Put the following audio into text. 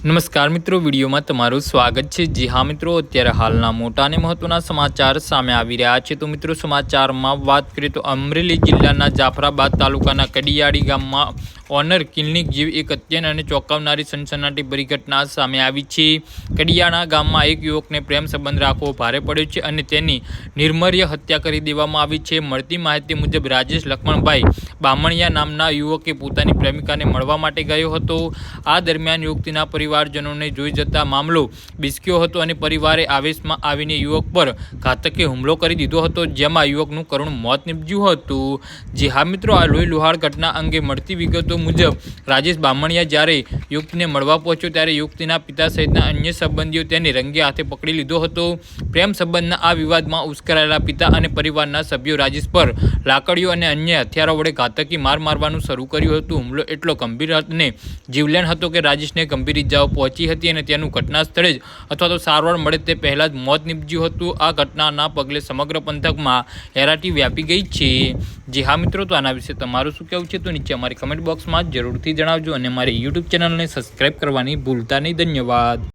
નમસ્કાર મિત્રો, વિડીયોમાં તમારું સ્વાગત છે। જી હા મિત્રો, અત્યારે હાલના મોટા અને મહત્વના સમાચાર સામે આવી રહ્યા છે। તો મિત્રો, સમાચારમાં વાત કરીએ તો અમરેલી જિલ્લાના જાફરાબાદ તાલુકાના કડિયાળી ગામમાં ઓનર ક્લિનિક જેવી એક અત્યંત અને ચોંકાવનારી સનસનાટીભરી ઘટના સામે આવી છે। કડિયાળા ગામમાં એક યુવકને પ્રેમ સંબંધ રાખવો ભારે પડ્યો છે અને તેની નિર્મર્ય હત્યા કરી દેવામાં આવી છે। મળતી માહિતી મુજબ રાજેશ લક્ષ્મણભાઈ બામણિયા નામના યુવકે પોતાની પ્રેમિકાને મળવા માટે ગયો હતો। આ દરમિયાન યુવતીના પરિવારજનોને જોઈ જતા મામલો બિસ્ક્યો હતો અને પરિવારે આવેશમાં આવીને યુવક પર ઘાતકી હુમલો કરી દીધો હતો, જેમાં યુવકનું કરુણ મોત નીપજ્યું હતું। જે હા મિત્રો, આ લોહી લુહાણ ઘટના અંગે મળતી વિગતો મુજબ રાજેશ બામણિયા જ્યારે યુવતીને મળવા પહોંચ્યો ત્યારે યુવતીના પિતા સહિતના અન્ય સંબંધીઓ તેને રંગે હાથે પકડી લીધો હતો। પ્રેમ સંબંધના આ વિવાદમાં ઉશ્કેરાયેલા પિતા અને પરિવારના સભ્યો રાજેશ પર લાકડીઓ અને અન્ય હથિયારો વડે ઘાતકી માર મારવાનું શરૂ કર્યું હતું। હુમલો એટલો ગંભીર અને જીવલેણ હતો કે રાજેશને ગંભીર ઇજાઓ પહોંચી હતી અને તેનું ઘટના સ્થળે જ અથવા તો સારવાર મળે તે પહેલાં જ મોત નીપજ્યું હતું। આ ઘટનાના પગલે સમગ્ર પંથકમાં હેરાટી વ્યાપી ગઈ છે। જે હા મિત્રો, તો આના વિશે તમારું શું કહેવું છે તો નીચે અમારી કમેન્ટ બોક્સમાં જરૂરથી જણાવજો અને અમારી યુટ્યુબ ચેનલને સબસ્ક્રાઈબ કરવાની ભૂલતા નહીં। ધન્યવાદ।